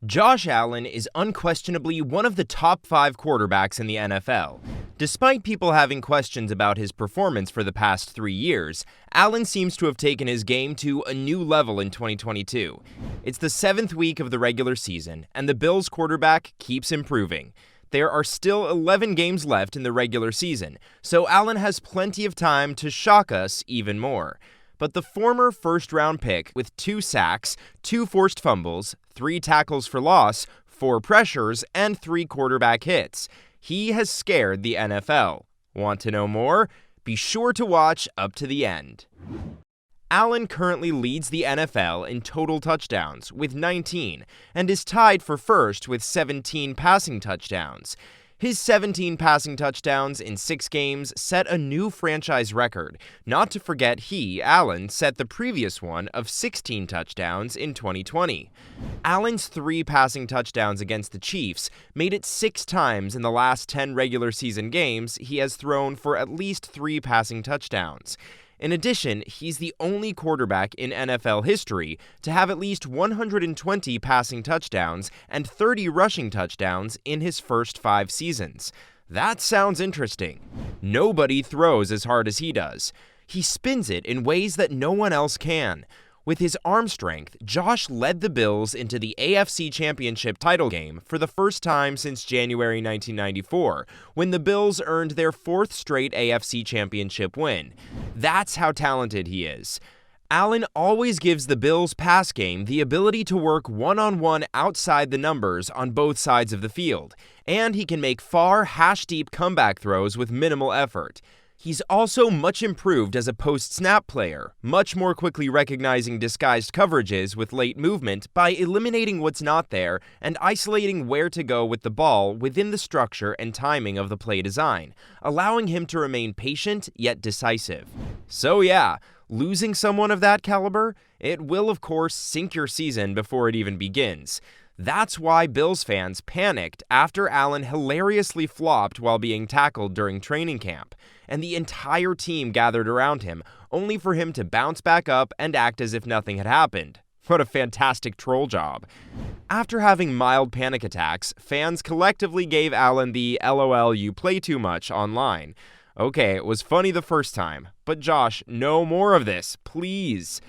Josh Allen is unquestionably one of the top 5 quarterbacks in the NFL. Despite people having questions about his performance for the past 3 years, Allen seems to have taken his game to a new level in 2022. It's the 7th week of the regular season, and the Bills quarterback keeps improving. There are still 11 games left in the regular season, so Allen has plenty of time to shock us even more. But the former first-round pick with 2 sacks, 2 forced fumbles, 3 tackles for loss, 4 pressures, and 3 quarterback hits, he has scared the NFL. Want to know more? Be sure to watch up to the end. Allen currently leads the NFL in total touchdowns with 19 and is tied for first with 17 passing touchdowns. His 17 passing touchdowns in 6 games set a new franchise record, not to forget he, Allen, set the previous one of 16 touchdowns in 2020. Allen's 3 passing touchdowns against the Chiefs made it 6 times in the last 10 regular season games he has thrown for at least 3 passing touchdowns. In addition, he's the only quarterback in NFL history to have at least 120 passing touchdowns and 30 rushing touchdowns in his first 5 seasons. That sounds interesting. Nobody throws as hard as he does. He spins it in ways that no one else can. With his arm strength, Josh led the Bills into the AFC Championship title game for the first time since January 1994, when the Bills earned their 4th straight AFC Championship win. That's how talented he is. Allen always gives the Bills' pass game the ability to work one-on-one outside the numbers on both sides of the field, and he can make far, hash-deep comeback throws with minimal effort. He's also much improved as a post-snap player, much more quickly recognizing disguised coverages with late movement by eliminating what's not there and isolating where to go with the ball within the structure and timing of the play design, allowing him to remain patient yet decisive. So yeah, losing someone of that caliber, it will of course sink your season before it even begins. That's why Bills fans panicked after Allen hilariously flopped while being tackled during training camp, and the entire team gathered around him, only for him to bounce back up and act as if nothing had happened. What a fantastic troll job. After having mild panic attacks, fans collectively gave Allen the "LOL, you play too much" online. Okay, it was funny the first time, but Josh, no more of this, please.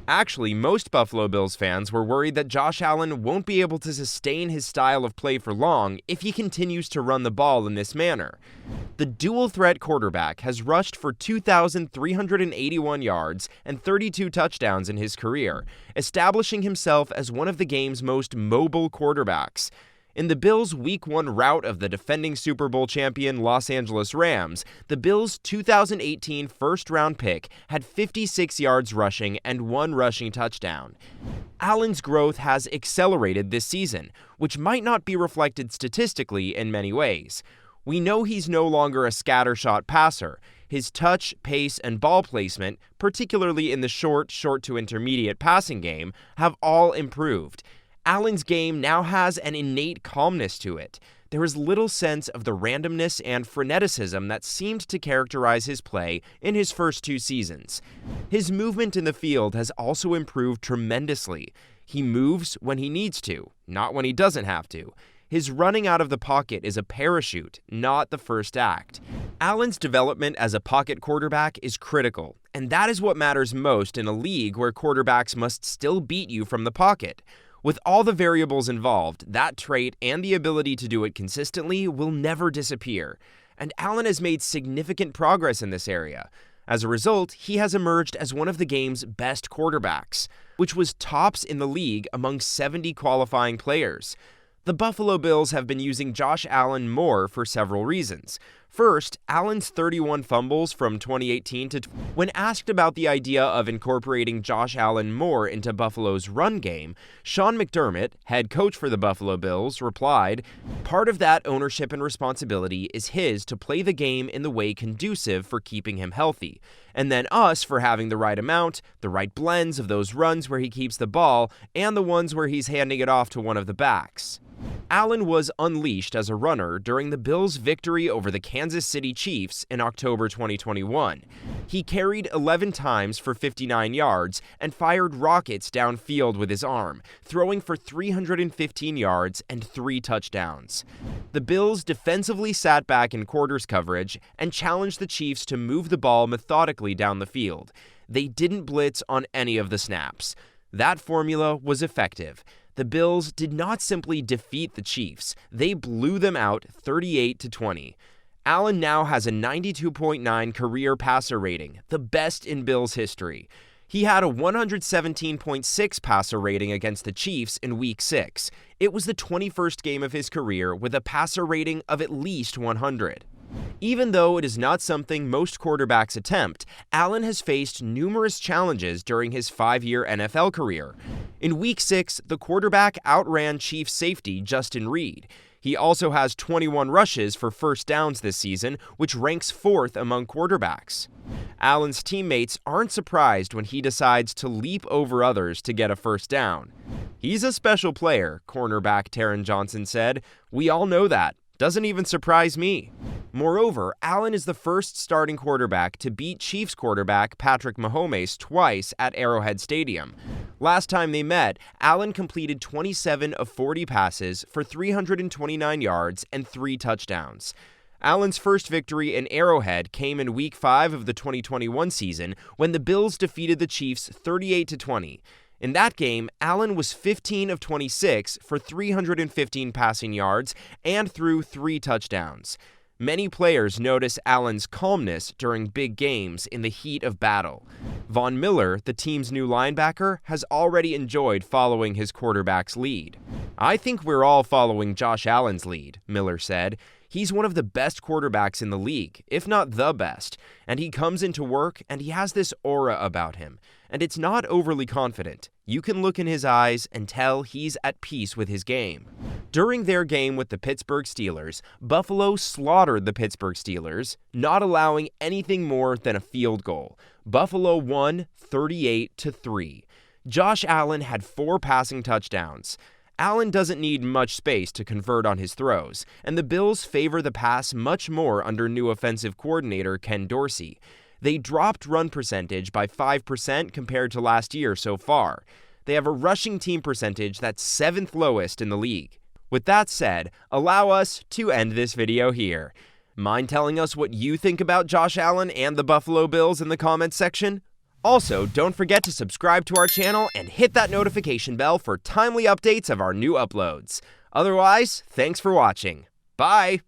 Actually, most Buffalo Bills fans were worried that Josh Allen won't be able to sustain his style of play for long if he continues to run the ball in this manner. The dual-threat quarterback has rushed for 2,381 yards and 32 touchdowns in his career, establishing himself as one of the game's most mobile quarterbacks. In the Bills' Week 1 rout of the defending Super Bowl champion Los Angeles Rams, the Bills' 2018 first-round pick had 56 yards rushing and 1 rushing touchdown. Allen's growth has accelerated this season, which might not be reflected statistically in many ways. We know he's no longer a scattershot passer. His touch, pace, and ball placement, particularly in the short to intermediate passing game, have all improved. Allen's game now has an innate calmness to it. There is little sense of the randomness and freneticism that seemed to characterize his play in his first 2 seasons. His movement in the field has also improved tremendously. He moves when he needs to, not when he doesn't have to. His running out of the pocket is a parachute, not the first act. Allen's development as a pocket quarterback is critical, and that is what matters most in a league where quarterbacks must still beat you from the pocket. With all the variables involved, that trait and the ability to do it consistently will never disappear, and Allen has made significant progress in this area. As a result, he has emerged as one of the game's best quarterbacks, which was tops in the league among 70 qualifying players. The Buffalo Bills have been using Josh Allen more for several reasons. First, Allen's 31 fumbles from 2018 to when asked about the idea of incorporating Josh Allen more into Buffalo's run game, Sean McDermott, head coach for the Buffalo Bills, replied, "Part of that ownership and responsibility is his to play the game in the way conducive for keeping him healthy, and then us for having the right amount, the right blends of those runs where he keeps the ball, and the ones where he's handing it off to one of the backs." Allen was unleashed as a runner during the Bills' victory over the Kansas City Chiefs in October 2021. He carried 11 times for 59 yards and fired rockets downfield with his arm, throwing for 315 yards and 3 touchdowns. The Bills defensively sat back in quarters coverage and challenged the Chiefs to move the ball methodically down the field. They didn't blitz on any of the snaps. That formula was effective. The Bills did not simply defeat the Chiefs, they blew them out 38-20. Allen now has a 92.9 career passer rating, the best in Bills history. He had a 117.6 passer rating against the Chiefs in Week 6. It was the 21st game of his career with a passer rating of at least 100. Even though it is not something most quarterbacks attempt, Allen has faced numerous challenges during his 5-year NFL career. In Week 6, the quarterback outran Chiefs safety Justin Reed. He also has 21 rushes for first downs this season, which ranks 4th among quarterbacks. Allen's teammates aren't surprised when he decides to leap over others to get a first down. "He's a special player," cornerback Taron Johnson said. "We all know that. Doesn't even surprise me." Moreover, Allen is the first starting quarterback to beat Chiefs quarterback Patrick Mahomes twice at Arrowhead Stadium. Last time they met, Allen completed 27 of 40 passes for 329 yards and 3 touchdowns. Allen's first victory in Arrowhead came in Week 5 of the 2021 season when the Bills defeated the Chiefs 38-20. In that game, Allen was 15 of 26 for 315 passing yards and threw 3 touchdowns. Many players notice Allen's calmness during big games in the heat of battle. Von Miller, the team's new linebacker, has already enjoyed following his quarterback's lead. "I think we're all following Josh Allen's lead," Miller said. "He's one of the best quarterbacks in the league, if not the best, and he comes into work and he has this aura about him, and it's not overly confident. You can look in his eyes and tell he's at peace with his game." During their game with the Pittsburgh Steelers, Buffalo slaughtered the Pittsburgh Steelers, not allowing anything more than a field goal. Buffalo won 38-3. Josh Allen had 4 passing touchdowns. Allen doesn't need much space to convert on his throws, and the Bills favor the pass much more under new offensive coordinator Ken Dorsey. They dropped run percentage by 5% compared to last year so far. They have a rushing team percentage that's 7th lowest in the league. With that said, allow us to end this video here. Mind telling us what you think about Josh Allen and the Buffalo Bills in the comments section? Also, don't forget to subscribe to our channel and hit that notification bell for timely updates of our new uploads. Otherwise, thanks for watching. Bye!